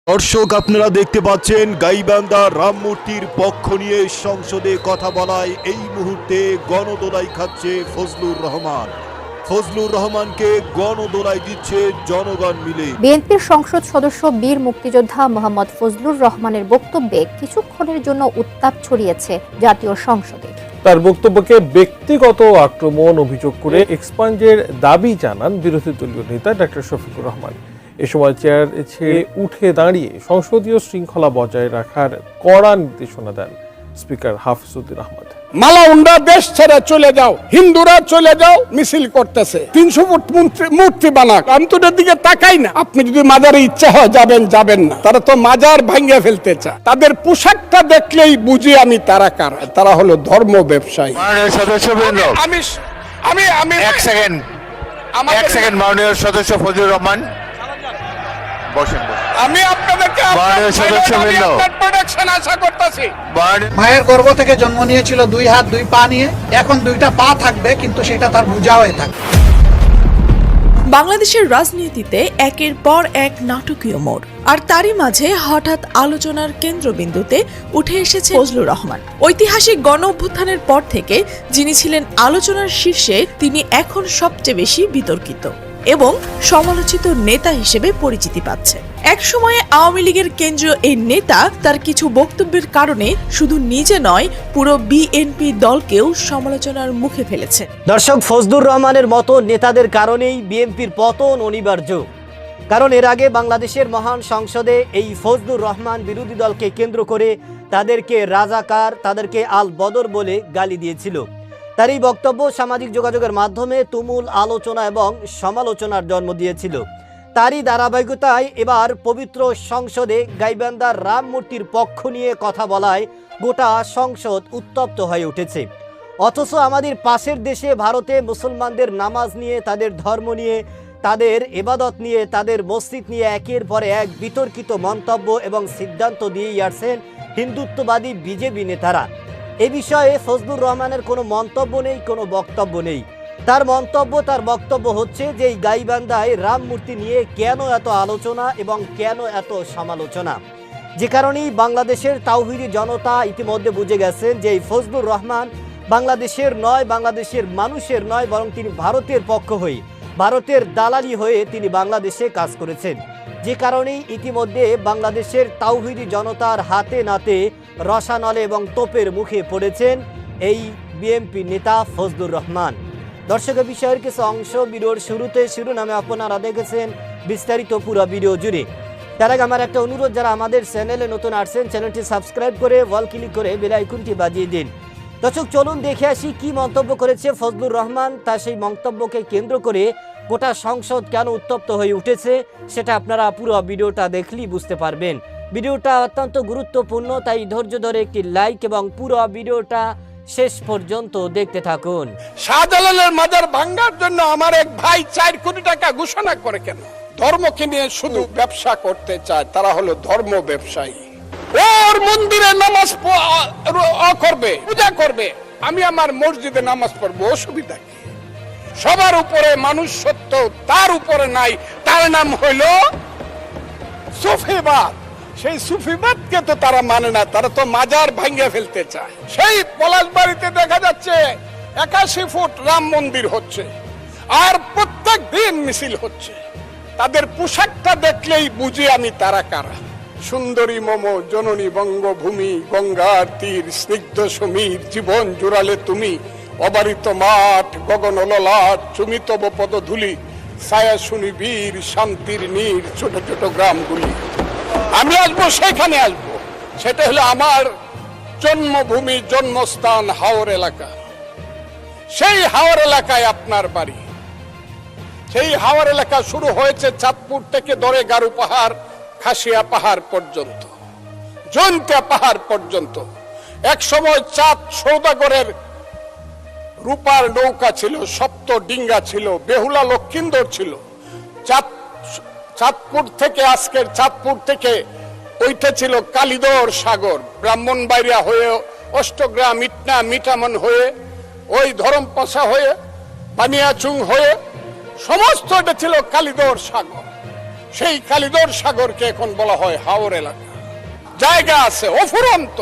দর্শক আপনারা দেখতে পাচ্ছেন গাইবান্ধা রাম মূর্তির পক্ষ নিয়ে সংসদে কথা বলায় এই মুহূর্তে গণদোলাই খাচ্ছে ফজলুর রহমান। ফজলুর রহমানকে গণদোলাই দিচ্ছে জনগণ মিলে। বিএনপির সংসদ সদস্য বীর মুক্তিযোদ্ধা মোহাম্মদ ফজলুর রহমানের বক্তব্যে কিছুক্ষণের জন্য উত্তাপ ছড়িয়েছে জাতীয় সংসদে। তার বক্তব্যকে ব্যক্তিগত আক্রমণ অভিযোগ করে এক্সপাঞ্জের দাবি জানান বিরোধী দলীয় নেতা ডক্টর শফিকুর রহমান। এ সময় চেয়ার ছেড়ে উঠে দাঁড়িয়ে সংসদীয় শৃঙ্খলা বজায় রাখার কড়া নির্দেশনা দেন স্পিকার হাফিজউদ্দিন আহমদ। মালাউন্ডা দেশ ছেড়ে চলে যাও, হিন্দুরা চলে যাও, মিছিল করতেছে 300 ফুট মূর্তি বানাক, আমি তো ওটার দিকে তাকাই না। আপনি যদি মাজারে ইচ্ছা হয় যাবেন না, তারা তো মাজার ভাঙ্গে ফেলতে চায়। তাদের পোশাকটা দেখলেই বুঝি আমি তারা কারা। তারা হলো ধর্ম ব্যবসায়ী। আমি এক সেকেন্ড মাননীয় সদস্য ফজলুর রহমান বসেন। আমি আপনাদেরকে প্রোটেকশন আশা করতেছি। মায়ের গর্ভ থেকে জন্ম নিয়েছিল 2 হাত 2 পা নিয়ে, এখন 2টা পা থাকবে, কিন্তু সেটা তার বোঝা হয়ে থাকবে। বাংলাদেশের রাজনীতিতে একের পর এক নাটকীয় মোড়, আর তারই মাঝে হঠাৎ আলোচনার কেন্দ্রবিন্দুতে উঠে এসেছে ফজলুর রহমান। ঐতিহাসিক গণ অভ্যুত্থানের পর থেকে যিনি ছিলেন আলোচনার শীর্ষে, তিনি এখন সবচেয়ে বেশি বিতর্কিত এবং সমালোচিত নেতা হিসেবে পরিচিতি পাচ্ছে। এক সময়ে আওয়ামী লীগের কেন্দ্রীয় এই নেতা তার কিছু বক্তব্যের কারণে শুধু নিজে নয়, পুরো বিএনপি দলকেও সমালোচনার মুখে ফেলেছে। দর্শক, ফজলুর রহমানের মতো নেতাদের কারণেই বিএনপির পতন অনিবার্য। কারণ এর আগে বাংলাদেশের মহান সংসদে এই ফজলুর রহমান বিরোধী দলকে কেন্দ্র করে তাদেরকে রাজাকার, তাদেরকে আল বদর বলে গালি দিয়েছিল। তার এই বক্তব্য সামাজিক যোগাযোগের মাধ্যমে তুমুল আলোচনা এবং সমালোচনার জন্ম দিয়েছিল। তারই ধারাবাহিকতায় এবার পবিত্র সংসদে গাইবান্ধার রাম মূর্তির পক্ষ নিয়ে কথা বলায় গোটা সংসদ উত্তপ্ত হয়ে উঠেছে। অথচ আমাদের পাশের দেশে ভারতে মুসলমানদের নামাজ নিয়ে, তাদের ধর্ম নিয়ে, তাদের ইবাদত নিয়ে, তাদের মসজিদ নিয়ে একের পর এক বিতর্কিত মন্তব্য এবং সিদ্ধান্ত দিয়েই আসছেন হিন্দুত্ববাদী বিজেপি নেতারা। এ বিষয়ে ফজলুর রহমানের কোনো মন্তব্য নেই, কোনো বক্তব্য নেই। তার বক্তব্য হচ্ছে যে এই গাইবান্ধায় রাম মূর্তি নিয়ে কেন এত আলোচনা এবং কেন এত সমালোচনা, যে কারণেই বাংলাদেশের তাওহীদি জনতা ইতিমধ্যে বুঝে গেছেন যে এই ফজলুর রহমান বাংলাদেশের নয়, বাংলাদেশের মানুষের নয়, বরং তিনি ভারতের পক্ষ হয়ে, ভারতের দালালি হয়ে তিনি বাংলাদেশে কাজ করেছেন। যে কারণেই ইতিমধ্যে বাংলাদেশের তাওহীদি জনতার হাতে নাতে রসানলে এবং তোপের মুখে পড়েছেন এই বিএনপি নেতা ফজলুর রহমান। দর্শকের বিষয়ের কিছু অংশ ভিডিওর শুরুতে শিরোনামে আপনারা দেখেছেন, বিস্তারিত পুরো ভিডিও জুড়ে। তার আগে আমার একটা অনুরোধ, যারা আমাদের চ্যানেলে নতুন আসছেন চ্যানেলটি সাবস্ক্রাইব করে ওয়াল ক্লিক করে বেল আইকনটি বাজিয়ে দিন। দর্শক, চলুন দেখে আসি কি মন্তব্য করেছে ফজলুর রহমান। তার সেই মন্তব্যকে কেন্দ্র করে গোটা সংসদ কেন উত্তপ্ত হয়ে উঠেছে সেটা আপনারা পুরো ভিডিওটা দেখলেই বুঝতে পারবেন। ভিডিওটা অত্যন্ত গুরুত্বপূর্ণ, তাই ধৈর্য ধরে একটি লাইক এবং পুরো ভিডিওটা শেষ পর্যন্ত দেখতে থাকুন। শাহজালালের মাজার ভাঙার জন্য আমার এক ভাই 4 কোটি টাকা ঘোষণা করে কেন? ধর্মকে নিয়ে শুধু ব্যবসা করতে চায়, তারা হলো ধর্ম ব্যবসায়ী। ওর মন্দিরে নামাজ করবে, পূজা করবে, আমি আমার মসজিদে নামাজ পড়বো, অসুবিধা কি? সবার উপরে মানুষ সত্য, তার উপরে নাই, তার নাম হইল সুফিবাদ। সেই সুফিবাদকে তো তারা মানে না, তারা তো মাজার ভাঙ্গে ফেলতে চায়। সেই পলাশবাড়িতে দেখা যাচ্ছে 81 ফুট রাম মন্দির হচ্ছে, আর প্রত্যেক দিন মিছিল হচ্ছে। তাদের পোশাকটা দেখলেই বুঝি আমি তারা কারা। সুন্দরী মম জননী বঙ্গভূমি, গঙ্গার তীর, স্নিগ্ধ সমীর, জীবন জুড়ালে তুমি, অবারিত মাঠ, গগন ললাট, চুমিতব পদধূলি, ছায়া শুনি বীর, শান্তির নীর, ছোট ছোট গ্রামগুলি। আমি আসবো, সেখানে আসবো। সেটা হলো আমার জন্মভূমি, জন্মস্থান হাওর এলাকা। সেই হাওর এলাকায় আপনার বাড়ি। সেই হাওর এলাকা শুরু হয়েছে চাঁদপুর থেকে ধরে গারু পাহাড়, খাসিয়া পাহাড় পর্যন্ত, জৈন্তিয়া পাহাড় পর্যন্ত। এক সময় চাঁদ সৌদাগরের রূপার নৌকা ছিল, সপ্ত ডিঙ্গা ছিল, বেহুলা লক্ষিন্দর ছিল। চাঁদপুর থেকে, আজকের চাঁদপুর থেকে ওইটা ছিল কালিদর সাগর, ব্রাহ্মণবাড়িয়া হয়ে, অষ্টগ্রাম, ইটনা, মিঠামন হয়ে, ওই ধরমপাশা হয়ে, বানিয়াচুং হয়ে, সমস্ত এটা ছিল কালিদর সাগর। সেই কালিদর সাগরকে এখন বলা হয় হাওর এলাকা। জায়গা আছে অফুরন্ত,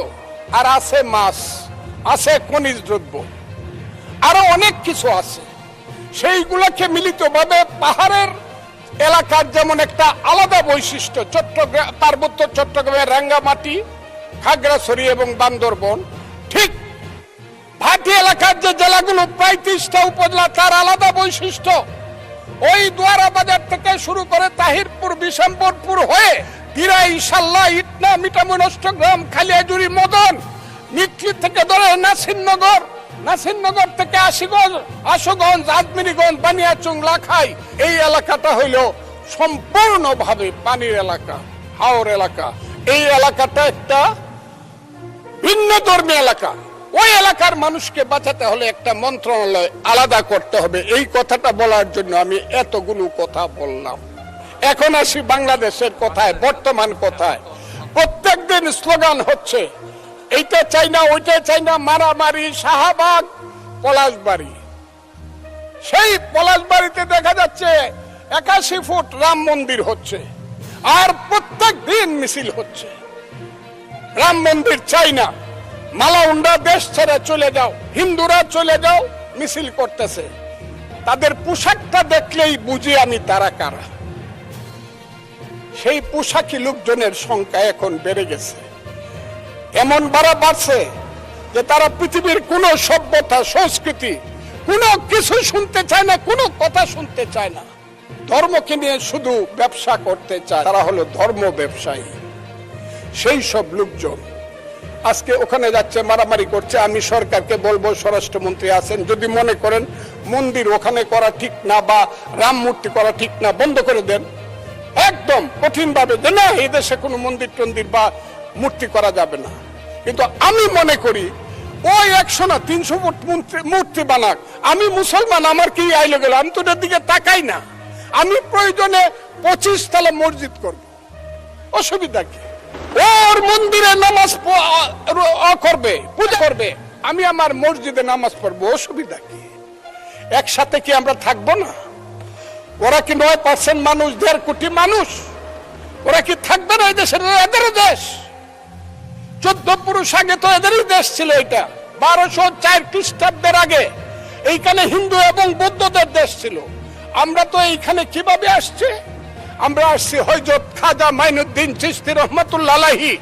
আর আছে মাছ, আছে খনিজ দ্রব্য, আরো অনেক কিছু আছে। সেইগুলোকে মিলিতভাবে পাহাড়ের এলাকার যেমন একটা আলাদা বৈশিষ্ট্য, চট্টগ্রাম পার্বত্য চট্টগ্রামের রাঙ্গামাটি, খাগড়াছড়ি এবং বান্দরবন, ঠিক ভাটি এলাকার যে জেলাগুলো প্রায় 30টা উপজেলা, তার আলাদা বৈশিষ্ট্য। ওই দুয়ারা বাজার থেকে শুরু করে তাহিরপুর, বিশম্বরপুর হয়ে দিরা, ইনশাল্লাহ, ইটনা, মিঠামুই, অষ্টগ্রাম, খালিয়াজুরি, মদন, নিকলি থেকে ধরে নাসিরনগর থেকে আশুগঞ্জ, আজমিরিগঞ্জ, বানিয়াচং, লাখাই, এই এলাকাটা হইল সম্পূর্ণভাবে পানির এলাকা, হাওর এলাকা। এই এলাকাটা একটা ভিন্ন ধর্মী এলাকা। ওই এলাকার মানুষকে বাঁচাতে হলে একটা মন্ত্রণালয় আলাদা করতে হবে। এই কথাটা বলার জন্য আমি এতগুলো কথা বললাম। এখন আসি বাংলাদেশের কথায়, বর্তমান কথায়। প্রত্যেকদিন স্লোগান হচ্ছে এইটা চাই না, ওইটা চাই না, মারামারি, শাহবাগ, পলাশবাড়ি। সেই পলাশবাড়িতে দেখা যাচ্ছে 81 ফুট রাম মন্দির হচ্ছে, আর প্রত্যেক দিন মিছিল হচ্ছে। রাম মন্দির চাই না, মালাউন্ডা দেশ ছেড়ে চলে যাও, হিন্দুরা চলে যাও, মিছিল করতেছে। তাদের পোশাকটা দেখলেই বুঝি আমি তারা কারা। সেই পোশাকি লোকজনের সংখ্যা এখন বেড়ে গেছে, এমন বাড়ছে যে তারা পৃথিবীর কোন সভ্যতা, সংস্কৃতি, কোনো কিছু শুনতে চায় না, কোনো কথা শুনতে চায় না। ধর্মকে নিয়ে শুধু ব্যবসা করতে চায়, তারা হলো ধর্ম ব্যবসায়ী। সেই সব লোকজন আজকে ওখানে যাচ্ছে, মারামারি করছে। আমি সরকারকে বলবো, স্বরাষ্ট্রমন্ত্রী আছেন, যদি মনে করেন মন্দির ওখানে করা ঠিক না বা রাম মূর্তি করা ঠিক না, বন্ধ করে দেন একদম কঠিন ভাবে, যে না, এই দেশে কোনো মন্দির টন্দির বা মূর্তি করা যাবে না। কিন্তু আমি মনে করি ওই 100 না 300 ফুট মূর্তি বানাক, আমি মুসলমান, আমার কি আইলে গেল, আমি তো ওটার দিকে তাকাই না। আমি প্রয়োজনে 25 তলা মসজিদ করব, অসুবিধা কি? ওর মন্দিরে নামাজ করবে, পূজা করবে, আমি আমার মসজিদে নামাজ পড়বো, অসুবিধা কি? একসাথে কি আমরা থাকবো না? ওরা কি 9% মানুষ, 1.5 কোটি মানুষ, ওরা কি থাকবে না? এই দেশের এদের দেশ। 14 পুরুষ আগে তো এদেরই দেশ ছিল। এটা 1204 খ্রিস্টাব্দের আগে এইখানে হিন্দু এবং বৌদ্ধদের দেশ ছিল। আমরা তো এইখানে কিভাবে আসছি? আমরা আসছি হযরত খাজা মাইনুদ্দিন চিশতি রহমাতুল্লাহ আলাইহি,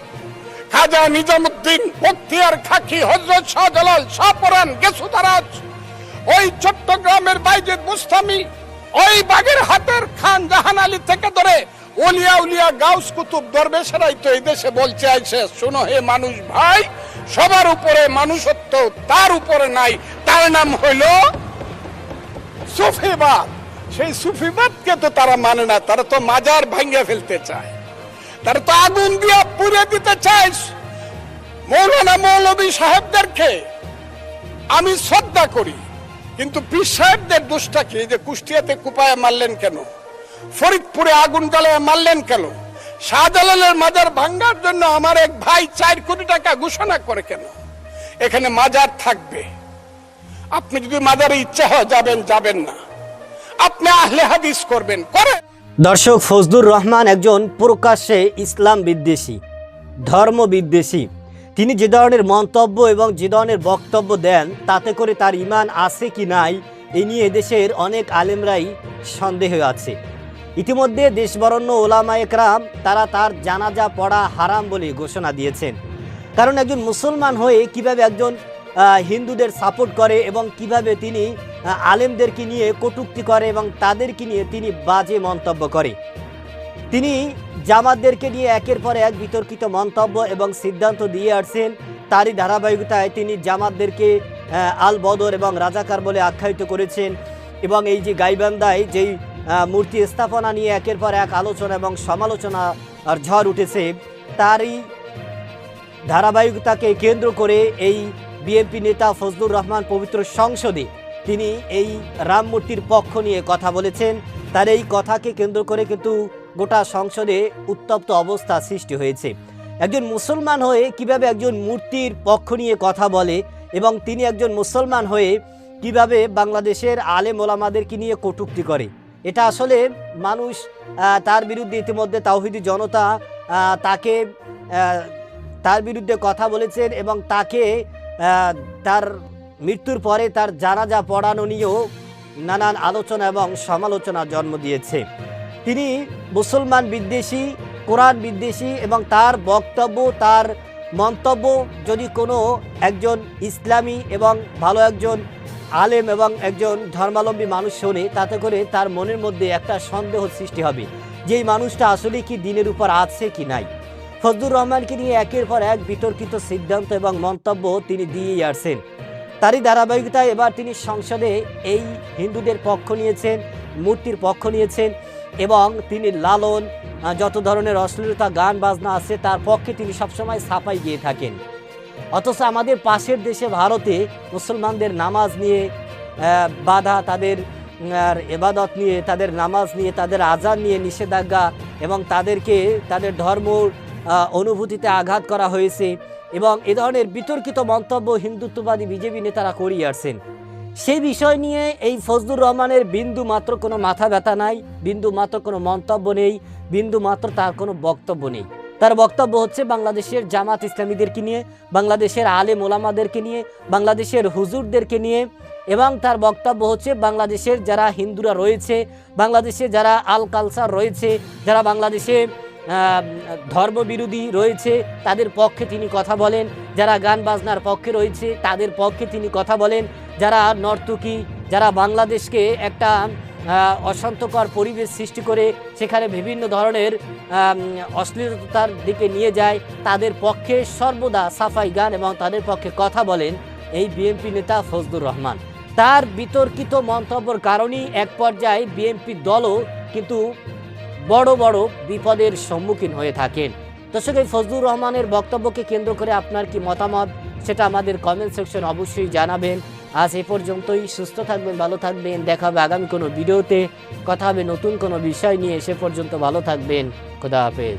খাজা নিজামুদ্দিন বখতিয়ার খাকি, হযরত শাহজালাল, শাহপরান, গেসুদারাজ, ওই চট্টগ্রামের বাইজিদ বুস্তামি, ওই বাগেরহাটের খান জাহান আলী থেকে ধরে ওলিয়া উলিয়া, গাউস কুতুব, দরবেশেরাই তো এই দেশে বলছে আইছে, শোনো হে মানুষ ভাই, সবার উপরে মানুষত্ব, তার উপরে নাই, তার নাম হইল সুফিবাদ। সেই সুফিবাদকে তো তারা মানে না, তারা তো মাজার ভাঙ্গা ফেলতে চায়, তারা তো আগুন দিয়া পুড়ে দিতে চায়। মৌলানা মৌলভী সাহেবদেরকে আমি শ্রদ্ধা করি, কিন্তু পীর সাহেবদের দোষটা কি? যে কুষ্টিয়াতে কুপায় মারলেন কেন? ফরিদপুরে আগুন জ্বালায় মারলেন কেন? শাহজালালের মাজার ভাঙ্গার জন্য আমার এক ভাই 4 কোটি টাকা ঘোষণা করে কেন? এখানে মাজার থাকবে, আপনি যদি মাজারে ইচ্ছা হয় যাবেন না, আপনি আহলে হাদিস করবেন, করে। দর্শক, ফজলুর রহমান একজন প্রকাশ্যে ইসলাম বিদ্বেষী, ধর্ম বিদ্বেষী। তিনি যে ধরনের মন্তব্য এবং যে ধরনের বক্তব্য দেন, তাতে করে তার ঈমান আছে কি নাই এই নিয়ে এদেশের অনেক আলেমরাই সন্দেহ আছে। ইতিমধ্যে দেশবরণ্য ওলামায়ে কেরাম তারা তার জানাজা পড়া হারাম বলে ঘোষণা দিয়েছেন। কারণ একজন মুসলমান হয়ে কিভাবে একজন হিন্দুদের সাপোর্ট করে এবং কিভাবে তিনি আলেমদেরকে নিয়ে কটূক্তি করে এবং তাদেরকে নিয়ে তিনি বাজে মন্তব্য করে। তিনি জামাতদেরকে নিয়ে একের পর এক বিতর্কিত মন্তব্য এবং সিদ্ধান্ত দিয়ে আসছেন। তারই ধারাবাহিকতায় তিনি জামাতদেরকে আল বদর এবং রাজাকার বলে আখ্যায়িত করেছেন। এবং এই যে গাইবান্ধায় যেই মূর্তি স্থাপনা নিয়ে একের পর এক আলোচনা এবং সমালোচনা আর ঝড় উঠেছে, তারই ধারাবাহিকতাকে কেন্দ্র করে এই বিএনপি নেতা ফজলুর রহমান পবিত্র সংসদে তিনি এই রাম মূর্তির পক্ষ নিয়ে কথা বলেছেন। তার এই কথাকে কেন্দ্র করে কিন্তু গোটা সংসদে উত্তপ্ত অবস্থা সৃষ্টি হয়েছে। একজন মুসলমান হয়ে কিভাবে একজন মূর্তির পক্ষ নিয়ে কথা বলে এবং তিনি একজন মুসলমান হয়ে কিভাবে বাংলাদেশের আলেম ওলামাদেরকে নিয়ে কটূক্তি করে, এটা আসলে মানুষ তার বিরুদ্ধে ইতিমধ্যে তাওহিদি জনতা তাকে তার বিরুদ্ধে কথা বলেছেন এবং তাকে তার মৃত্যুর পরে তার জানাজা পড়ানো নিয়েও নানান আলোচনা এবং সমালোচনা জন্ম দিয়েছে। তিনি মুসলমান বিদ্বেষী, কোরআন বিদ্বেষী এবং তার বক্তব্য, তার মন্তব্য যদি কোনো একজন ইসলামী এবং ভালো একজন আলেম এবং একজন ধর্মাবলম্বী মানুষ শোনে, তাতে করে তার মনের মধ্যে একটা সন্দেহ সৃষ্টি হবে যে এই মানুষটা আসলে কি দিনের উপর আছে কি নাই। ফজলুর রহমানকে নিয়ে একের পর এক বিতর্কিত সিদ্ধান্ত এবং মন্তব্য তিনি দিয়েই আসছেন। তারই ধারাবাহিকতায় এবার তিনি সংসদে এই হিন্দুদের পক্ষ নিয়েছেন, মূর্তির পক্ষ নিয়েছেন এবং তিনি লালন, যত ধরনের অশ্লীলতা গান বাজনা আছে তার পক্ষে তিনি সবসময় ছাপাই গিয়ে থাকেন। অথচ আমাদের পাশের দেশে ভারতে মুসলমানদের নামাজ নিয়ে বাধা, তাদের ইবাদত নিয়ে, তাদের নামাজ নিয়ে, তাদের আজান নিয়ে নিষেধাজ্ঞা এবং তাদেরকে তাদের ধর্ম অনুভূতিতে আঘাত করা হয়েছে এবং এ ধরনের বিতর্কিত মন্তব্য হিন্দুত্ববাদী বিজেপি নেতারা করিয়ে আসছেন। সেই বিষয় নিয়ে এই ফজলুর রহমানের বিন্দু মাত্র কোনো মাথা ব্যথা নাই, বিন্দু মাত্র কোনো মন্তব্য নেই, বিন্দু মাত্র তার কোনো বক্তব্য নেই। তার বক্তব্য হচ্ছে বাংলাদেশের জামাত ইসলামীদেরকে নিয়ে, বাংলাদেশের আলেম ওলামাদেরকে নিয়ে, বাংলাদেশের হুজুরদেরকে নিয়ে এবং তার বক্তব্য হচ্ছে বাংলাদেশের যারা হিন্দুরা রয়েছে, বাংলাদেশে যারা আল কালচার রয়েছে, যারা বাংলাদেশে ধর্মবিরোধী রয়েছে তাদের পক্ষে তিনি কথা বলেন, যারা গান বাজনার পক্ষে রয়েছে তাদের পক্ষে তিনি কথা বলেন, যারা নর্তকী, যারা বাংলাদেশকে একটা অশান্তকর পরিবেশ সৃষ্টি করে সেখানে বিভিন্ন ধরনের অশ্লীলতার দিকে নিয়ে যায় তাদের পক্ষে সর্বদা সাফাই গান এবং তাদের পক্ষে কথা বলেন এই বিএনপি নেতা ফজলুর রহমান। তার বিতর্কিত মন্তব্যের কারণেই এক পর্যায়ে বিএনপি দলও কিন্তু বড় বড় বিপদের সম্মুখীন হয়ে থাকেন। দর্শক, এই ফজলুর রহমানের বক্তব্যকে কেন্দ্র করে আপনার কি মতামত সেটা আমাদের কমেন্ট সেকশন অবশ্যই জানাবেন। আজ এ পর্যন্তই। সুস্থ থাকবেন, ভালো থাকবেন। দেখা হবে আগামী কোনো ভিডিওতে, কথা হবে নতুন কোনো বিষয় নিয়ে। সে পর্যন্ত ভালো থাকবেন। খোদা হাফেজ।